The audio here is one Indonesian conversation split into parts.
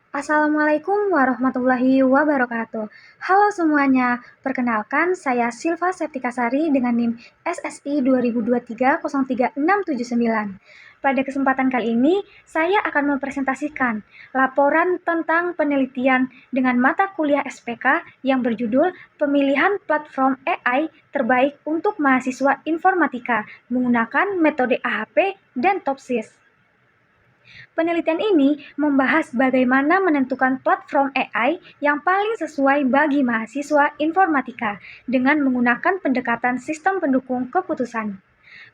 Assalamualaikum warahmatullahi wabarakatuh. Halo semuanya, perkenalkan saya Silva Septikasari dengan NIM SSI 2023-03679. Pada kesempatan kali ini, saya akan mempresentasikan laporan tentang penelitian dengan mata kuliah SPK yang berjudul Pemilihan Platform AI Terbaik untuk Mahasiswa Informatika menggunakan metode AHP dan TOPSIS. Penelitian ini membahas bagaimana menentukan platform AI yang paling sesuai bagi mahasiswa informatika dengan menggunakan pendekatan sistem pendukung keputusan.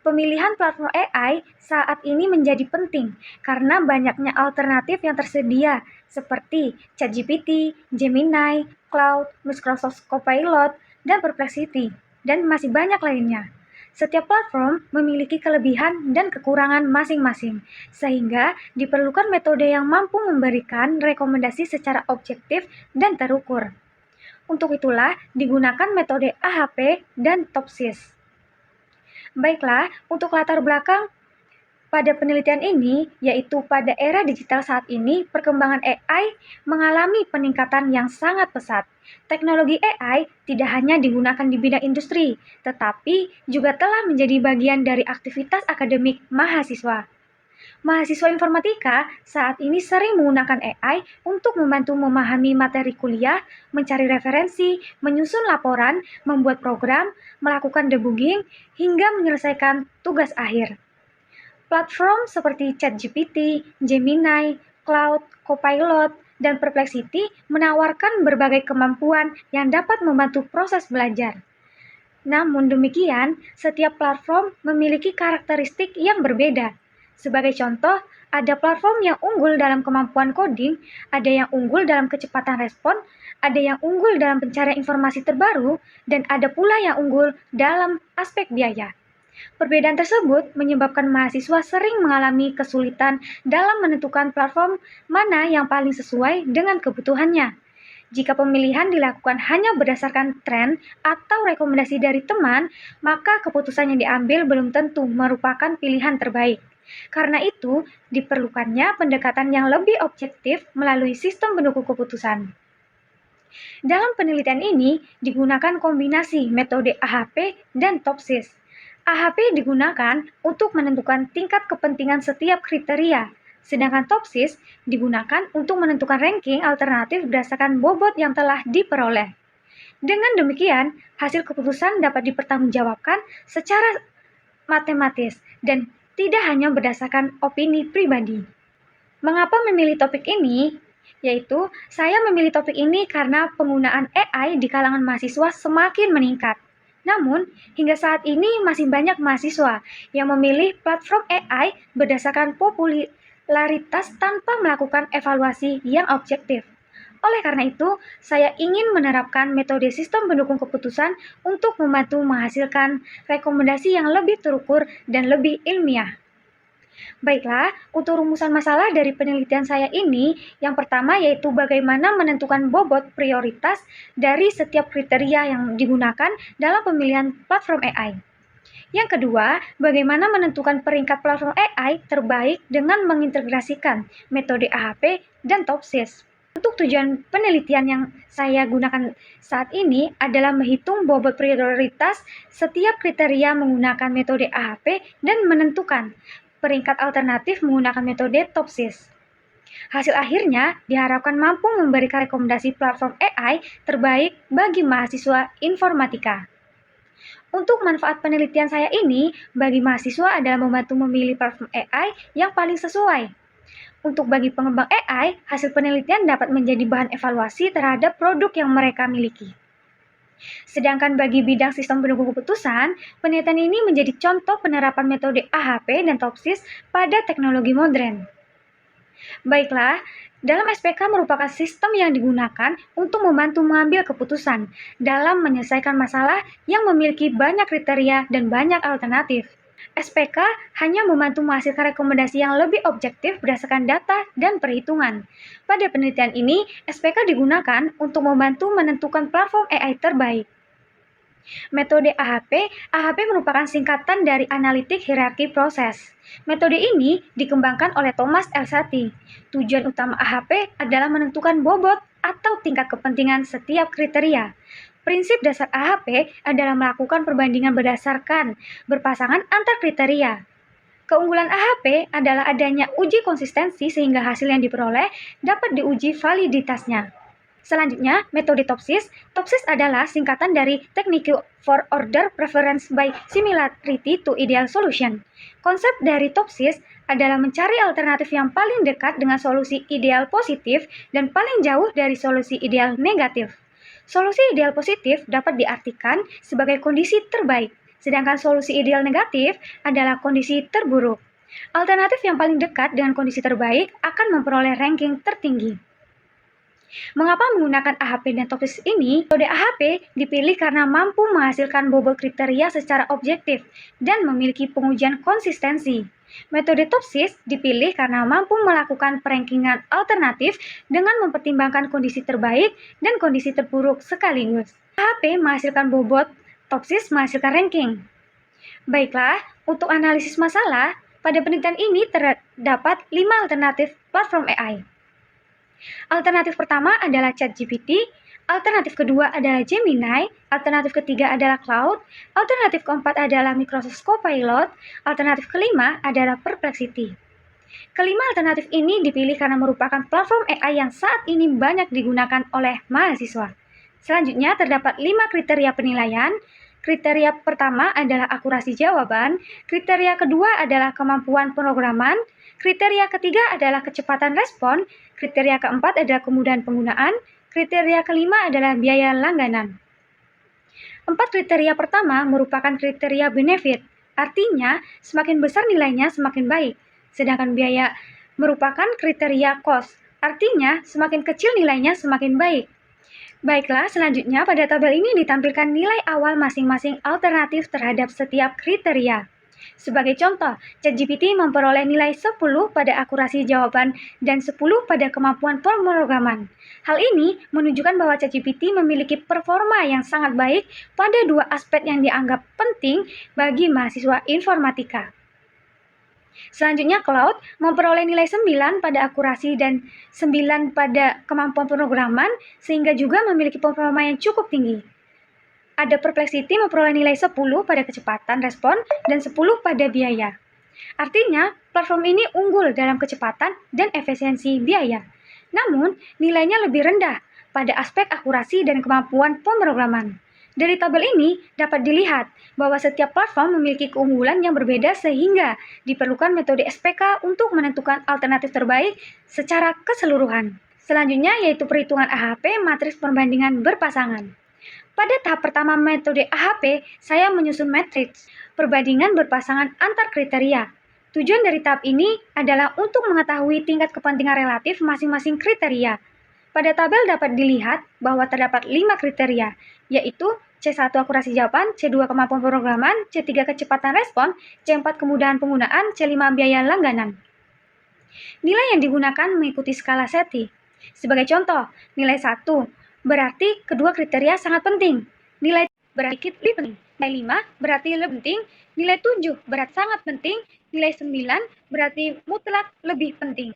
Pemilihan platform AI saat ini menjadi penting karena banyaknya alternatif yang tersedia seperti ChatGPT, Gemini, Claude, Microsoft Copilot, dan Perplexity, dan masih banyak lainnya. Setiap platform memiliki kelebihan dan kekurangan masing-masing, sehingga diperlukan metode yang mampu memberikan rekomendasi secara objektif dan terukur. Untuk itulah digunakan metode AHP dan TOPSIS. Baiklah, untuk latar belakang pada penelitian ini, yaitu pada era digital saat ini, perkembangan AI mengalami peningkatan yang sangat pesat. Teknologi AI tidak hanya digunakan di bidang industri, tetapi juga telah menjadi bagian dari aktivitas akademik mahasiswa. Mahasiswa informatika saat ini sering menggunakan AI untuk membantu memahami materi kuliah, mencari referensi, menyusun laporan, membuat program, melakukan debugging, hingga menyelesaikan tugas akhir. Platform seperti ChatGPT, Gemini, Claude, Copilot, dan Perplexity menawarkan berbagai kemampuan yang dapat membantu proses belajar. Namun demikian, setiap platform memiliki karakteristik yang berbeda. Sebagai contoh, ada platform yang unggul dalam kemampuan coding, ada yang unggul dalam kecepatan respon, ada yang unggul dalam pencarian informasi terbaru, dan ada pula yang unggul dalam aspek biaya. Perbedaan tersebut menyebabkan mahasiswa sering mengalami kesulitan dalam menentukan platform mana yang paling sesuai dengan kebutuhannya. Jika pemilihan dilakukan hanya berdasarkan tren atau rekomendasi dari teman, maka keputusan yang diambil belum tentu merupakan pilihan terbaik. Karena itu, diperlukannya pendekatan yang lebih objektif melalui sistem pendukung keputusan. Dalam penelitian ini, digunakan kombinasi metode AHP dan TOPSIS. AHP digunakan untuk menentukan tingkat kepentingan setiap kriteria, sedangkan TOPSIS digunakan untuk menentukan ranking alternatif berdasarkan bobot yang telah diperoleh. Dengan demikian, hasil keputusan dapat dipertanggungjawabkan secara matematis dan tidak hanya berdasarkan opini pribadi. Mengapa memilih topik ini? Yaitu, saya memilih topik ini karena penggunaan AI di kalangan mahasiswa semakin meningkat. Namun, hingga saat ini masih banyak mahasiswa yang memilih platform AI berdasarkan popularitas tanpa melakukan evaluasi yang objektif. Oleh karena itu, saya ingin menerapkan metode sistem pendukung keputusan untuk membantu menghasilkan rekomendasi yang lebih terukur dan lebih ilmiah. Baiklah, untuk rumusan masalah dari penelitian saya ini, yang pertama yaitu bagaimana menentukan bobot prioritas dari setiap kriteria yang digunakan dalam pemilihan platform AI. Yang kedua, bagaimana menentukan peringkat platform AI terbaik dengan mengintegrasikan metode AHP dan TOPSIS. Untuk tujuan penelitian yang saya gunakan saat ini adalah menghitung bobot prioritas setiap kriteria menggunakan metode AHP dan menentukan peringkat alternatif menggunakan metode TOPSIS. Hasil akhirnya diharapkan mampu memberikan rekomendasi platform AI terbaik bagi mahasiswa informatika. Untuk manfaat penelitian saya ini, bagi mahasiswa adalah membantu memilih platform AI yang paling sesuai. Untuk bagi pengembang AI, hasil penelitian dapat menjadi bahan evaluasi terhadap produk yang mereka miliki. Sedangkan bagi bidang sistem pendukung keputusan, penelitian ini menjadi contoh penerapan metode AHP dan TOPSIS pada teknologi modern. Baiklah, dalam SPK merupakan sistem yang digunakan untuk membantu mengambil keputusan dalam menyelesaikan masalah yang memiliki banyak kriteria dan banyak alternatif. SPK hanya membantu menghasilkan rekomendasi yang lebih objektif berdasarkan data dan perhitungan. Pada penelitian ini, SPK digunakan untuk membantu menentukan platform AI terbaik. Metode AHP merupakan singkatan dari Analytic Hierarchy Process. Metode ini dikembangkan oleh Thomas Elsaty. Tujuan utama AHP adalah menentukan bobot atau tingkat kepentingan setiap kriteria. Prinsip dasar AHP adalah melakukan perbandingan berdasarkan berpasangan antar kriteria. Keunggulan AHP adalah adanya uji konsistensi sehingga hasil yang diperoleh dapat diuji validitasnya. Selanjutnya, metode TOPSIS. TOPSIS adalah singkatan dari Technique for Order Preference by Similarity to Ideal Solution. Konsep dari TOPSIS adalah mencari alternatif yang paling dekat dengan solusi ideal positif dan paling jauh dari solusi ideal negatif. Solusi ideal positif dapat diartikan sebagai kondisi terbaik, sedangkan solusi ideal negatif adalah kondisi terburuk. Alternatif yang paling dekat dengan kondisi terbaik akan memperoleh ranking tertinggi. Mengapa menggunakan AHP dan TOPSIS ini? Metode AHP dipilih karena mampu menghasilkan bobot kriteria secara objektif dan memiliki pengujian konsistensi. Metode TOPSIS dipilih karena mampu melakukan perankingan alternatif dengan mempertimbangkan kondisi terbaik dan kondisi terburuk sekaligus. AHP menghasilkan bobot, TOPSIS menghasilkan ranking. Baiklah, untuk analisis masalah, pada penelitian ini terdapat 5 alternatif platform AI. Alternatif pertama adalah ChatGPT, alternatif kedua adalah Gemini, alternatif ketiga adalah Claude, alternatif keempat adalah Microsoft Copilot, alternatif kelima adalah Perplexity. Kelima alternatif ini dipilih karena merupakan platform AI yang saat ini banyak digunakan oleh mahasiswa. Selanjutnya terdapat 5 kriteria penilaian. Kriteria pertama adalah akurasi jawaban, kriteria kedua adalah kemampuan pemrograman, kriteria ketiga adalah kecepatan respon, kriteria keempat adalah kemudahan penggunaan, kriteria kelima adalah biaya langganan. 4 kriteria pertama merupakan kriteria benefit, artinya semakin besar nilainya semakin baik, sedangkan biaya merupakan kriteria cost, artinya semakin kecil nilainya semakin baik. Baiklah, selanjutnya pada tabel ini ditampilkan nilai awal masing-masing alternatif terhadap setiap kriteria. Sebagai contoh, ChatGPT memperoleh nilai 10 pada akurasi jawaban dan 10 pada kemampuan pemrograman. Hal ini menunjukkan bahwa ChatGPT memiliki performa yang sangat baik pada 2 aspek yang dianggap penting bagi mahasiswa informatika. Selanjutnya, Claude memperoleh nilai 9 pada akurasi dan 9 pada kemampuan pemrograman, sehingga juga memiliki performa yang cukup tinggi. Ada Perplexity memperoleh nilai 10 pada kecepatan respon dan 10 pada biaya. Artinya, platform ini unggul dalam kecepatan dan efisiensi biaya. Namun, nilainya lebih rendah pada aspek akurasi dan kemampuan pemrograman. Dari tabel ini dapat dilihat bahwa setiap platform memiliki keunggulan yang berbeda sehingga diperlukan metode SPK untuk menentukan alternatif terbaik secara keseluruhan. Selanjutnya yaitu perhitungan AHP matriks perbandingan berpasangan. Pada tahap pertama metode AHP, saya menyusun matriks perbandingan berpasangan antar kriteria. Tujuan dari tahap ini adalah untuk mengetahui tingkat kepentingan relatif masing-masing kriteria. Pada tabel dapat dilihat bahwa terdapat 5 kriteria, yaitu C1 akurasi jawaban, C2 kemampuan pemrograman, C3 kecepatan respon, C4 kemudahan penggunaan, C5 biaya langganan. Nilai yang digunakan mengikuti skala SETI. Sebagai contoh, nilai 1 berarti kedua kriteria sangat penting. Nilai berarti lebih penting. Nilai 5 berarti lebih penting. Nilai 7 berat sangat penting. Nilai 9 berarti mutlak lebih penting.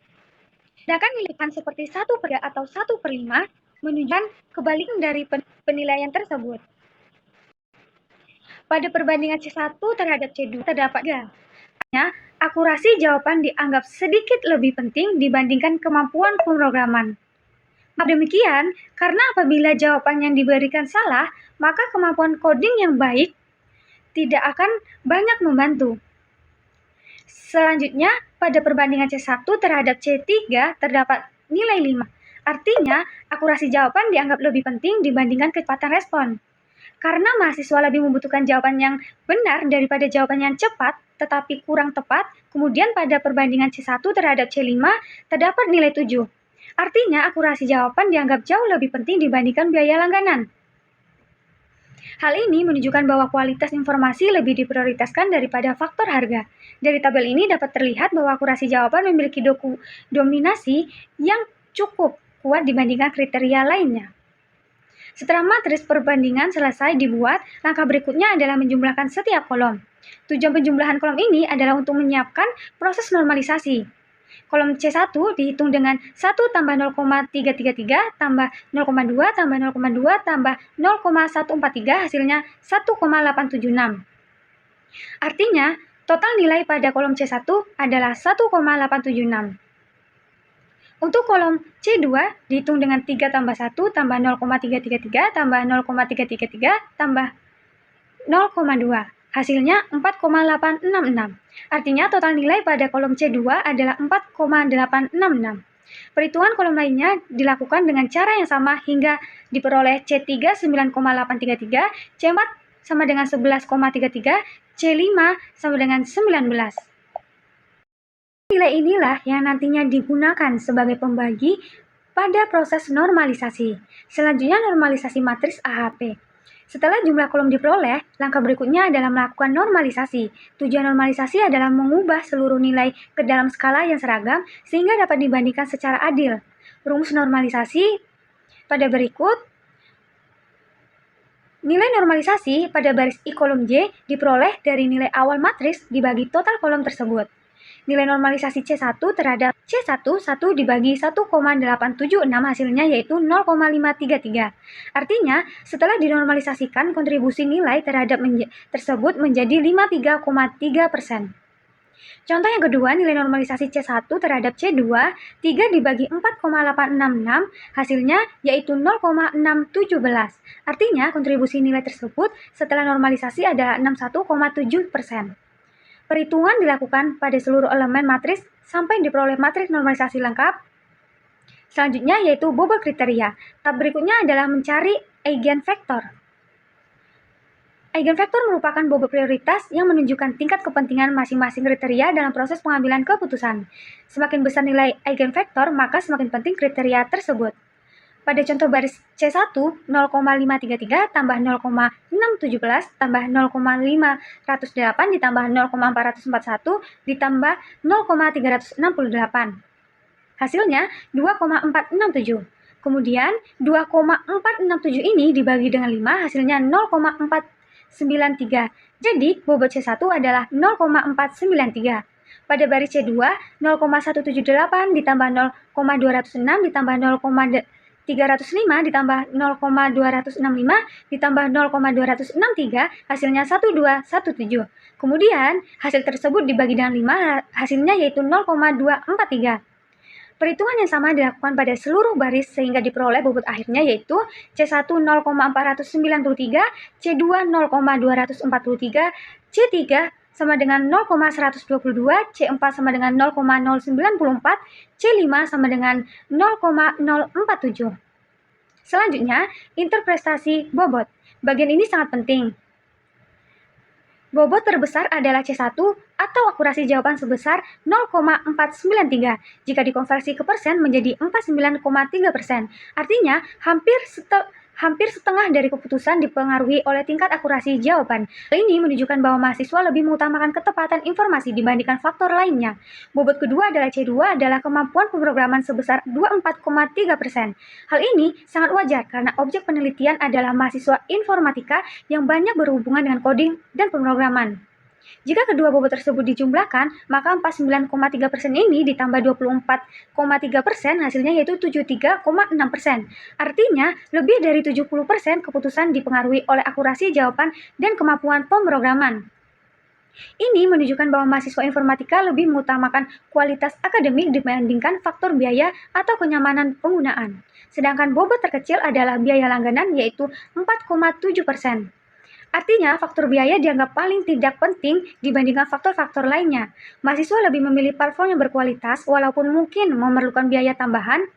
Sedangkan nilai seperti 1/3 atau 1/5 menunjukkan kebalikan dari penilaian tersebut. Pada perbandingan C1 terhadap C2 terdapat 3. Akurasi jawaban dianggap sedikit lebih penting dibandingkan kemampuan pemrograman. Demikian, karena apabila jawaban yang diberikan salah, maka kemampuan coding yang baik tidak akan banyak membantu. Selanjutnya, pada perbandingan C1 terhadap C3 terdapat nilai 5. Artinya, akurasi jawaban dianggap lebih penting dibandingkan kecepatan respon. Karena mahasiswa lebih membutuhkan jawaban yang benar daripada jawaban yang cepat, tetapi kurang tepat, kemudian pada perbandingan C1 terhadap C5 terdapat nilai 7. Artinya, akurasi jawaban dianggap jauh lebih penting dibandingkan biaya langganan. Hal ini menunjukkan bahwa kualitas informasi lebih diprioritaskan daripada faktor harga. Dari tabel ini dapat terlihat bahwa akurasi jawaban memiliki dominasi yang cukup kuat dibandingkan kriteria lainnya. Setelah matriks perbandingan selesai dibuat, langkah berikutnya adalah menjumlahkan setiap kolom. Tujuan penjumlahan kolom ini adalah untuk menyiapkan proses normalisasi. Kolom C1 dihitung dengan 1 tambah 0,333 tambah 0,2 tambah 0,2 tambah 0,143 hasilnya 1,876. Artinya, total nilai pada kolom C1 adalah 1,876. Untuk kolom C2 dihitung dengan 3 tambah 1 tambah 0,333 tambah 0,333 tambah 0,2. Hasilnya 4,866. Artinya total nilai pada kolom C2 adalah 4,866. Perhitungan kolom lainnya dilakukan dengan cara yang sama hingga diperoleh C3 9,833, C4 sama dengan 11,33, C5 sama dengan 19. Nilai inilah yang nantinya digunakan sebagai pembagi pada proses normalisasi. Selanjutnya normalisasi matriks AHP. Setelah jumlah kolom diperoleh, langkah berikutnya adalah melakukan normalisasi. Tujuan normalisasi adalah mengubah seluruh nilai ke dalam skala yang seragam sehingga dapat dibandingkan secara adil. Rumus normalisasi pada berikut. Nilai normalisasi pada baris I kolom J diperoleh dari nilai awal matriks dibagi total kolom tersebut. Nilai normalisasi C1 terhadap C1 1 dibagi 1,876 hasilnya yaitu 0,533. Artinya, setelah dinormalisasikan, kontribusi nilai terhadap tersebut menjadi 53,3%. Contoh yang kedua, nilai normalisasi C1 terhadap C2 3 dibagi 4,866 hasilnya yaitu 0,617. Artinya, kontribusi nilai tersebut setelah normalisasi adalah 61,7%. Perhitungan dilakukan pada seluruh elemen matriks sampai diperoleh matriks normalisasi lengkap. Selanjutnya yaitu bobot kriteria. Tahap berikutnya adalah mencari eigenvektor. Eigenvektor merupakan bobot prioritas yang menunjukkan tingkat kepentingan masing-masing kriteria dalam proses pengambilan keputusan. Semakin besar nilai eigenvektor, maka semakin penting kriteria tersebut. Pada contoh baris C1, 0,533 tambah 0,617 tambah 0,508 ditambah 0,441 ditambah 0,368. Hasilnya 2,467. Kemudian 2,467 ini dibagi dengan 5 hasilnya 0,493. Jadi bobot C1 adalah 0,493. Pada baris C2, 0,178 ditambah 0,206 ditambah 0,305 ditambah 0,265 ditambah 0,263 hasilnya 1217. Kemudian hasil tersebut dibagi dengan 5 hasilnya yaitu 0,243. Perhitungan yang sama dilakukan pada seluruh baris sehingga diperoleh bobot akhirnya yaitu C1 0,493, C2 0,243, C3 sama dengan 0,122, C4 sama dengan 0,094, C5 sama dengan 0,047. Selanjutnya, interpretasi bobot. Bagian ini sangat penting. Bobot terbesar adalah C1 atau akurasi jawaban sebesar 0,493 jika dikonversi ke persen menjadi 49,3%. Artinya, hampir setengah dari keputusan dipengaruhi oleh tingkat akurasi jawaban. Hal ini menunjukkan bahwa mahasiswa lebih mengutamakan ketepatan informasi dibandingkan faktor lainnya. Bobot kedua adalah C2 adalah kemampuan pemrograman sebesar 24,3%. Hal ini sangat wajar karena objek penelitian adalah mahasiswa informatika yang banyak berhubungan dengan coding dan pemrograman. Jika kedua bobot tersebut dijumlahkan, maka 49,3% ini ditambah 24,3% hasilnya yaitu 73,6%. Artinya, lebih dari 70% keputusan dipengaruhi oleh akurasi jawaban dan kemampuan pemrograman. Ini menunjukkan bahwa mahasiswa informatika lebih mengutamakan kualitas akademik dibandingkan faktor biaya atau kenyamanan penggunaan. Sedangkan bobot terkecil adalah biaya langganan yaitu 4,7%. Artinya, faktor biaya dianggap paling tidak penting dibandingkan faktor-faktor lainnya. Mahasiswa lebih memilih platform yang berkualitas walaupun mungkin memerlukan biaya tambahan.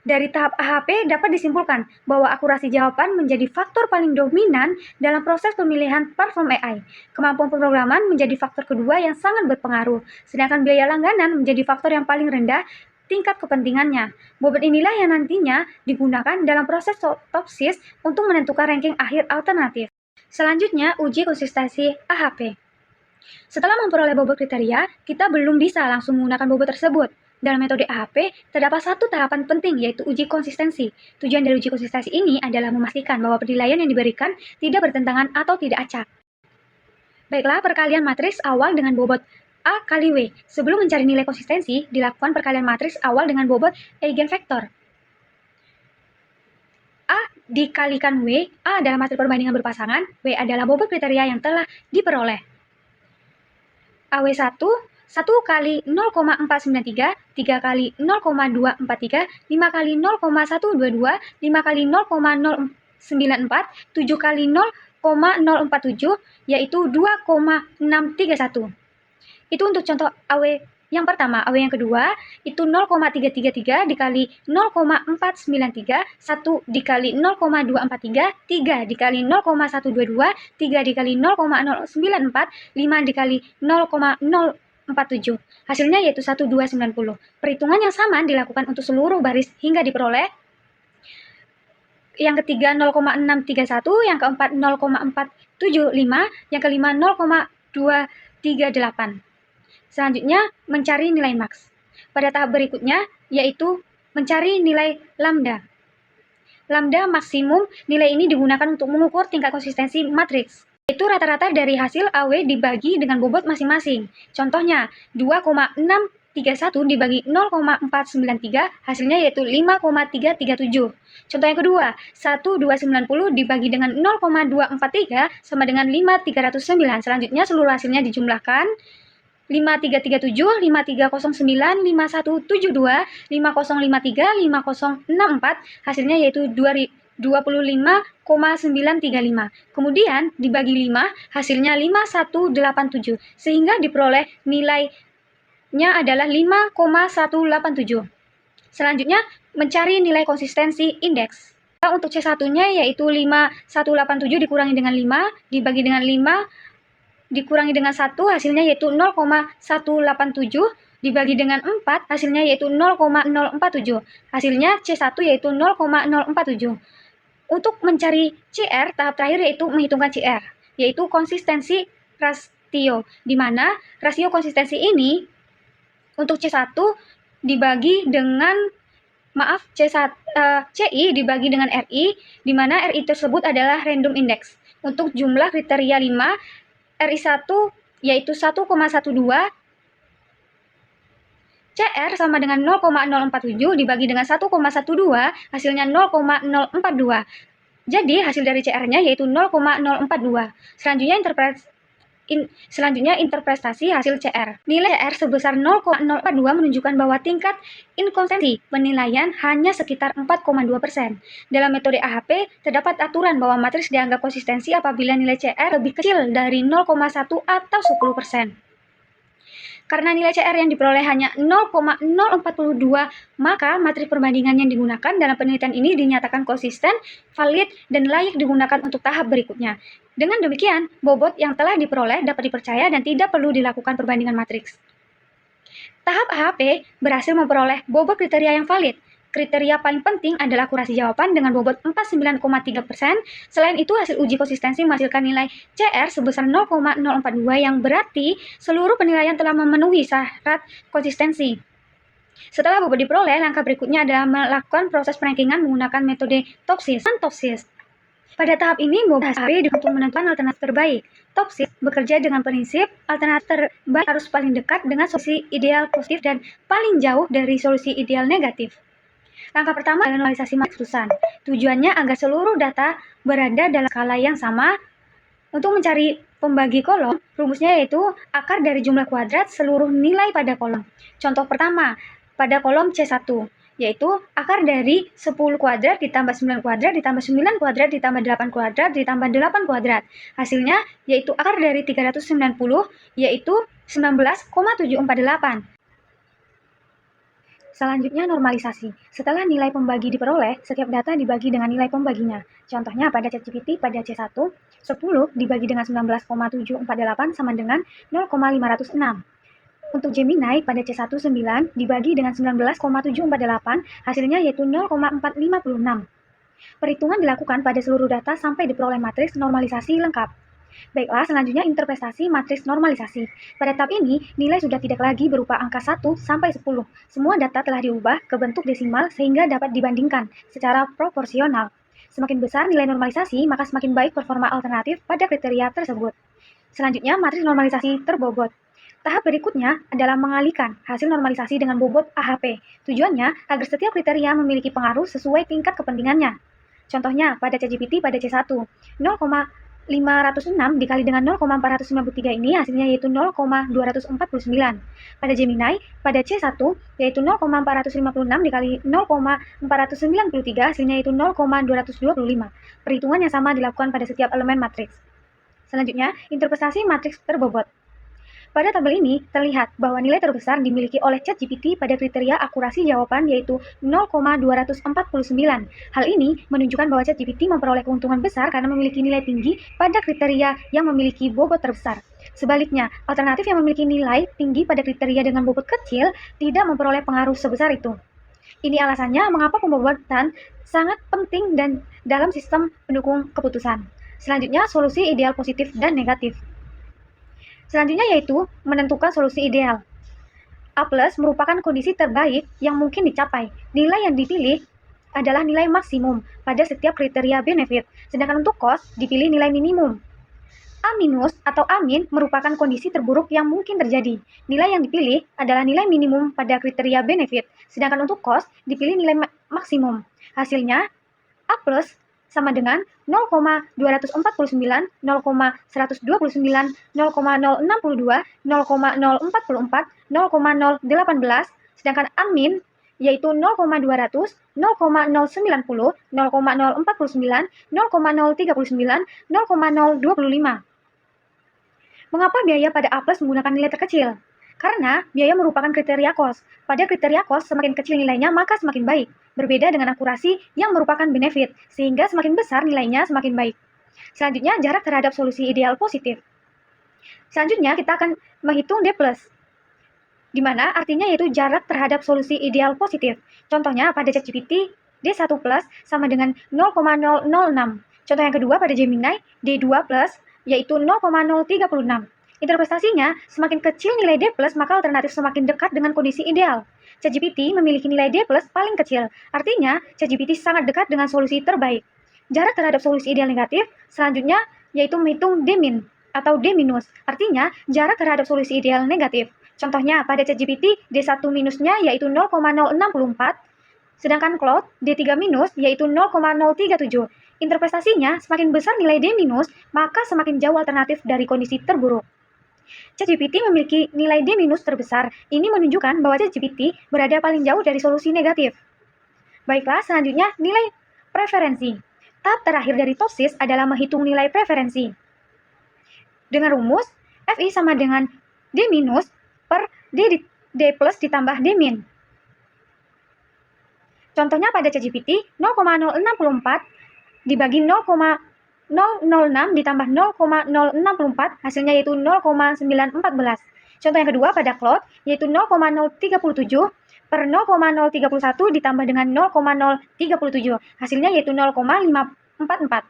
Dari tahap AHP dapat disimpulkan bahwa akurasi jawaban menjadi faktor paling dominan dalam proses pemilihan platform AI. Kemampuan pemrograman menjadi faktor kedua yang sangat berpengaruh, sedangkan biaya langganan menjadi faktor yang paling rendah tingkat kepentingannya. Bobot inilah yang nantinya digunakan dalam proses topsis untuk menentukan ranking akhir alternatif. Selanjutnya, uji konsistensi AHP. Setelah memperoleh bobot kriteria, kita belum bisa langsung menggunakan bobot tersebut. Dalam metode AHP, terdapat satu tahapan penting, yaitu uji konsistensi. Tujuan dari uji konsistensi ini adalah memastikan bahwa penilaian yang diberikan tidak bertentangan atau tidak acak. Baiklah, perkalian matriks awal dengan bobot A kali W. Sebelum mencari nilai konsistensi, dilakukan perkalian matriks awal dengan bobot eigenvektor. A dikalikan W, A adalah matriks perbandingan berpasangan, W adalah bobot kriteria yang telah diperoleh. AW1 1 kali 0,493, 3 kali 0,243, 5 kali 0,122, 5 kali 0,094, 7 kali 0,047, yaitu 2,631. Itu untuk contoh AW yang pertama. AW yang kedua, itu 0,333 dikali 0,493, 1 dikali 0,243, 3 dikali 0,122, 3 dikali 0,094, 5 dikali 0,047. Hasilnya yaitu 1290. Perhitungan yang sama dilakukan untuk seluruh baris hingga diperoleh yang ketiga 0,631, yang keempat 0,475, yang kelima 0,238. Selanjutnya mencari nilai maks. Pada tahap berikutnya yaitu mencari nilai lambda. Lambda maksimum, nilai ini digunakan untuk mengukur tingkat konsistensi matriks. Itu rata-rata dari hasil AW dibagi dengan bobot masing-masing. Contohnya, 2,631 dibagi 0,493, hasilnya yaitu 5,337. Contoh yang kedua, 1,290 dibagi dengan 0,243 sama dengan 5,309. Selanjutnya seluruh hasilnya dijumlahkan. 5337, 5309, 5172, 5053, 5064, hasilnya yaitu 25,935. Kemudian dibagi 5, hasilnya 5187, sehingga diperoleh nilainya adalah 5,187. Selanjutnya mencari nilai konsistensi indeks. Untuk C1-nya yaitu 5187 dikurangi dengan 5, dibagi dengan 5, dikurangi dengan 1, hasilnya yaitu 0,187, dibagi dengan 4, hasilnya yaitu 0,047. Hasilnya C1 yaitu 0,047. Untuk mencari CR, tahap terakhir yaitu menghitungkan CR, yaitu konsistensi rasio, di mana rasio konsistensi ini untuk C1 dibagi dengan CI dibagi dengan RI, di mana RI tersebut adalah random index. Untuk jumlah kriteria 5, RI1 yaitu 1,12, CR sama dengan 0,047 dibagi dengan 1,12, hasilnya 0,042. Jadi hasil dari CR-nya yaitu 0,042. Selanjutnya interpretasi hasil CR. Nilai CR sebesar 0,042 menunjukkan bahwa tingkat inkonsistensi penilaian hanya sekitar 4,2%. Dalam metode AHP, terdapat aturan bahwa matriks dianggap konsistensi apabila nilai CR lebih kecil dari 0,1 atau 10%. Karena nilai CR yang diperoleh hanya 0,042, maka matriks perbandingan yang digunakan dalam penelitian ini dinyatakan konsisten, valid, dan layak digunakan untuk tahap berikutnya. Dengan demikian, bobot yang telah diperoleh dapat dipercaya dan tidak perlu dilakukan perbandingan matriks. Tahap AHP berhasil memperoleh bobot kriteria yang valid. Kriteria paling penting adalah akurasi jawaban dengan bobot 49,3%. Selain itu, hasil uji konsistensi menghasilkan nilai CR sebesar 0,042 yang berarti seluruh penilaian telah memenuhi syarat konsistensi. Setelah bobot diperoleh, langkah berikutnya adalah melakukan proses perankingan menggunakan metode TOPSIS. Pada tahap ini, bobot AHP untuk menentukan alternatif terbaik. TOPSIS bekerja dengan prinsip alternatif terbaik harus paling dekat dengan solusi ideal positif dan paling jauh dari solusi ideal negatif. Langkah pertama adalah normalisasi matriks keputusan. Tujuannya agar seluruh data berada dalam skala yang sama. Untuk mencari pembagi kolom, rumusnya yaitu akar dari jumlah kuadrat seluruh nilai pada kolom. Contoh pertama, pada kolom C1, yaitu akar dari 10 kuadrat ditambah 9 kuadrat ditambah 9 kuadrat ditambah 8 kuadrat ditambah 8 kuadrat. Hasilnya yaitu akar dari 390, yaitu 19,748. Selanjutnya normalisasi. Setelah nilai pembagi diperoleh, setiap data dibagi dengan nilai pembaginya. Contohnya pada ChatGPT pada C1, 10 dibagi dengan 19,748 sama dengan 0,506. Untuk Gemini pada C1, 9 dibagi dengan 19,748, hasilnya yaitu 0,456. Perhitungan dilakukan pada seluruh data sampai diperoleh matriks normalisasi lengkap. Baiklah, selanjutnya interpretasi matriks normalisasi. Pada tahap ini, nilai sudah tidak lagi berupa angka 1 sampai 10. Semua data telah diubah ke bentuk desimal sehingga dapat dibandingkan secara proporsional. Semakin besar nilai normalisasi, maka semakin baik performa alternatif pada kriteria tersebut. Selanjutnya, matriks normalisasi terbobot. Tahap berikutnya adalah mengalihkan hasil normalisasi dengan bobot AHP. Tujuannya agar setiap kriteria memiliki pengaruh sesuai tingkat kepentingannya. Contohnya, pada ChatGPT pada C1, 0,506 dikali dengan 0,493 ini hasilnya yaitu 0,249. Pada Gemini, pada C1 yaitu 0,456 dikali 0,493 hasilnya yaitu 0,225. Perhitungan yang sama dilakukan pada setiap elemen matriks. Selanjutnya, interpretasi matriks terbobot. Pada tabel ini, terlihat bahwa nilai terbesar dimiliki oleh ChatGPT pada kriteria akurasi jawaban yaitu 0,249. Hal ini menunjukkan bahwa ChatGPT memperoleh keuntungan besar karena memiliki nilai tinggi pada kriteria yang memiliki bobot terbesar. Sebaliknya, alternatif yang memiliki nilai tinggi pada kriteria dengan bobot kecil tidak memperoleh pengaruh sebesar itu. Ini alasannya mengapa pembobotan sangat penting dan dalam sistem pendukung keputusan. Selanjutnya, solusi ideal positif dan negatif. Selanjutnya yaitu menentukan solusi ideal. A+ merupakan kondisi terbaik yang mungkin dicapai. Nilai yang dipilih adalah nilai maksimum pada setiap kriteria benefit, sedangkan untuk cost dipilih nilai minimum. A- atau A- merupakan kondisi terburuk yang mungkin terjadi. Nilai yang dipilih adalah nilai minimum pada kriteria benefit, sedangkan untuk cost dipilih nilai maksimum. Hasilnya, A+ sama dengan 0,249, 0,129, 0,062, 0,044, 0,018, sedangkan A- yaitu 0,200, 0,090, 0,049, 0,039, 0,025. Mengapa biaya pada A+ menggunakan nilai terkecil? Karena biaya merupakan kriteria cost. Pada kriteria cost, semakin kecil nilainya maka semakin baik. Berbeda dengan akurasi yang merupakan benefit, sehingga semakin besar nilainya semakin baik. Selanjutnya, jarak terhadap solusi ideal positif. Selanjutnya, kita akan menghitung D+, di mana artinya yaitu jarak terhadap solusi ideal positif. Contohnya, pada ChatGPT, D1+ sama dengan 0,006. Contoh yang kedua pada Gemini, D2+, yaitu 0,036. Interpretasinya, semakin kecil nilai D+, maka alternatif semakin dekat dengan kondisi ideal. ChatGPT memiliki nilai D+ paling kecil, artinya ChatGPT sangat dekat dengan solusi terbaik. Jarak terhadap solusi ideal negatif, selanjutnya yaitu menghitung D- atau D-, artinya jarak terhadap solusi ideal negatif. Contohnya, pada ChatGPT, D1- yaitu 0,064, sedangkan Claude D3- yaitu 0,037. Interpretasinya, semakin besar nilai D-, maka semakin jauh alternatif dari kondisi terburuk. ChatGPT memiliki nilai D- terbesar. Ini menunjukkan bahwa ChatGPT berada paling jauh dari solusi negatif. Baiklah, selanjutnya nilai preferensi. Tahap terakhir dari TOPSIS adalah menghitung nilai preferensi. Dengan rumus, FI sama dengan D- per D+ ditambah D-. Contohnya pada ChatGPT, 0,064 dibagi 0,006 ditambah 0,064, hasilnya yaitu 0,914. Contoh yang kedua pada Claude, yaitu 0,037 per 0,031 ditambah dengan 0,037, hasilnya yaitu 0,544.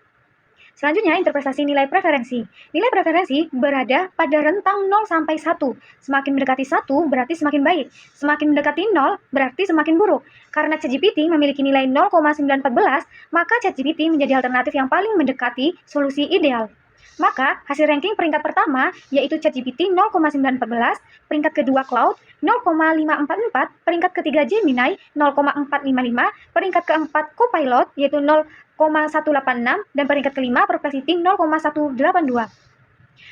Selanjutnya, interpretasi nilai preferensi. Nilai preferensi berada pada rentang 0 sampai 1. Semakin mendekati 1 berarti semakin baik. Semakin mendekati 0 berarti semakin buruk. Karena ChatGPT memiliki nilai 0,914, maka ChatGPT menjadi alternatif yang paling mendekati solusi ideal. Maka, hasil ranking peringkat pertama yaitu ChatGPT 0,914, peringkat kedua Claude 0,544, peringkat ketiga Gemini 0,455, peringkat keempat Copilot yaitu 0,186, dan peringkat kelima Perplexity 0,182.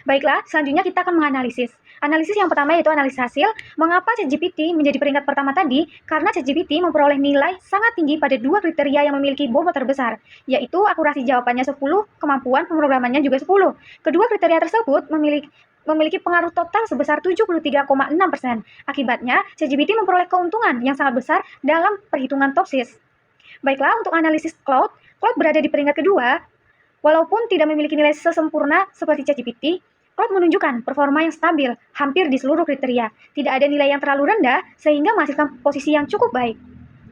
Baiklah, selanjutnya kita akan menganalisis. Analisis yang pertama yaitu analisis hasil. Mengapa ChatGPT menjadi peringkat pertama tadi? Karena ChatGPT memperoleh nilai sangat tinggi pada dua kriteria yang memiliki bobot terbesar, yaitu akurasi jawabannya 10, kemampuan pemrogramannya juga 10. Kedua kriteria tersebut memiliki pengaruh total sebesar 73,6%. Akibatnya, ChatGPT memperoleh keuntungan yang sangat besar dalam perhitungan TOPSIS. Baiklah, untuk analisis Claude berada di peringkat kedua. Walaupun tidak memiliki nilai sesempurna seperti ChatGPT, Claude menunjukkan performa yang stabil hampir di seluruh kriteria. Tidak ada nilai yang terlalu rendah sehingga menghasilkan posisi yang cukup baik.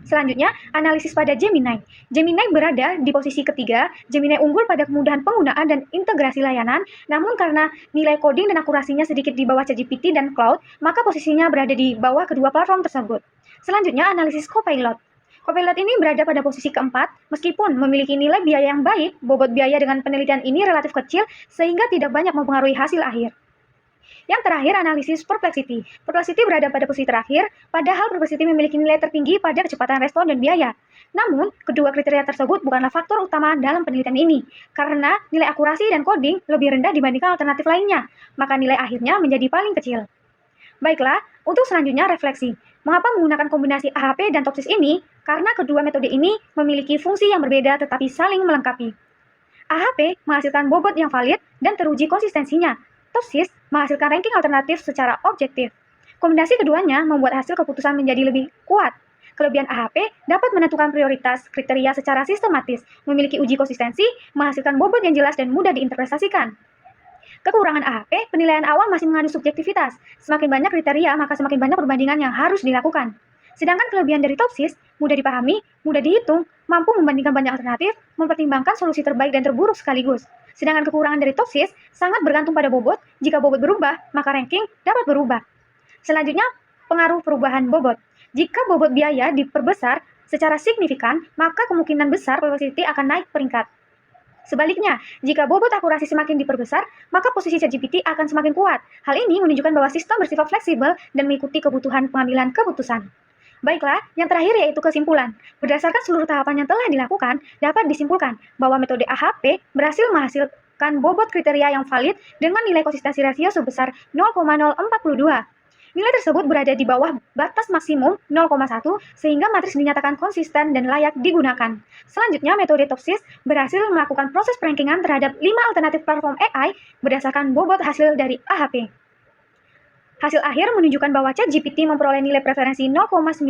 Selanjutnya, analisis pada Gemini. Gemini berada di posisi ketiga. Gemini unggul pada kemudahan penggunaan dan integrasi layanan, namun karena nilai coding dan akurasinya sedikit di bawah ChatGPT dan Claude, maka posisinya berada di bawah kedua platform tersebut. Selanjutnya, analisis Copilot. Copilot ini berada pada posisi keempat, meskipun memiliki nilai biaya yang baik, bobot biaya dengan penelitian ini relatif kecil, sehingga tidak banyak mempengaruhi hasil akhir. Yang terakhir, analisis Perplexity. Perplexity berada pada posisi terakhir, padahal Perplexity memiliki nilai tertinggi pada kecepatan respon dan biaya. Namun, kedua kriteria tersebut bukanlah faktor utama dalam penelitian ini, karena nilai akurasi dan coding lebih rendah dibandingkan alternatif lainnya, maka nilai akhirnya menjadi paling kecil. Baiklah, untuk selanjutnya refleksi. Mengapa menggunakan kombinasi AHP dan TOPSIS ini? Karena kedua metode ini memiliki fungsi yang berbeda tetapi saling melengkapi. AHP menghasilkan bobot yang valid dan teruji konsistensinya. TOPSIS menghasilkan ranking alternatif secara objektif. Kombinasi keduanya membuat hasil keputusan menjadi lebih kuat. Kelebihan AHP dapat menentukan prioritas kriteria secara sistematis, memiliki uji konsistensi, menghasilkan bobot yang jelas dan mudah diinterpretasikan. Kekurangan AHP, penilaian awal masih mengandung subjektivitas. Semakin banyak kriteria, maka semakin banyak perbandingan yang harus dilakukan. Sedangkan kelebihan dari TOPSIS, mudah dipahami, mudah dihitung, mampu membandingkan banyak alternatif, mempertimbangkan solusi terbaik dan terburuk sekaligus. Sedangkan kekurangan dari TOPSIS sangat bergantung pada bobot. Jika bobot berubah, maka ranking dapat berubah. Selanjutnya, pengaruh perubahan bobot. Jika bobot biaya diperbesar secara signifikan, maka kemungkinan besar Perplexity akan naik peringkat. Sebaliknya, jika bobot akurasi semakin diperbesar, maka posisi ChatGPT akan semakin kuat. Hal ini menunjukkan bahwa sistem bersifat fleksibel dan mengikuti kebutuhan pengambilan keputusan. Baiklah, yang terakhir yaitu kesimpulan. Berdasarkan seluruh tahapan yang telah dilakukan, dapat disimpulkan bahwa metode AHP berhasil menghasilkan bobot kriteria yang valid dengan nilai konsistensi rasio sebesar 0,042. Nilai tersebut berada di bawah batas maksimum 0,1 sehingga matriks dinyatakan konsisten dan layak digunakan. Selanjutnya, metode TOPSIS berhasil melakukan proses perankingan terhadap 5 alternatif platform AI berdasarkan bobot hasil dari AHP. Hasil akhir menunjukkan bahwa ChatGPT memperoleh nilai preferensi 0,914,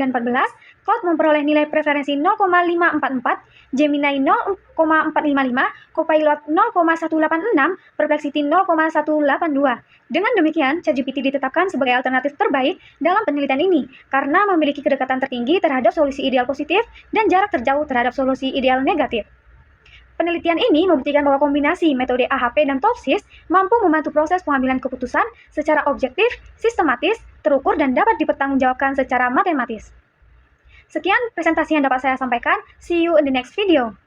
Claude memperoleh nilai preferensi 0,544, Gemini 0,455, Copilot 0,186, Perplexity 0,182. Dengan demikian, ChatGPT ditetapkan sebagai alternatif terbaik dalam penelitian ini karena memiliki kedekatan tertinggi terhadap solusi ideal positif dan jarak terjauh terhadap solusi ideal negatif. Penelitian ini membuktikan bahwa kombinasi metode AHP dan TOPSIS mampu membantu proses pengambilan keputusan secara objektif, sistematis, terukur, dan dapat dipertanggungjawabkan secara matematis. Sekian presentasi yang dapat saya sampaikan. See you in the next video.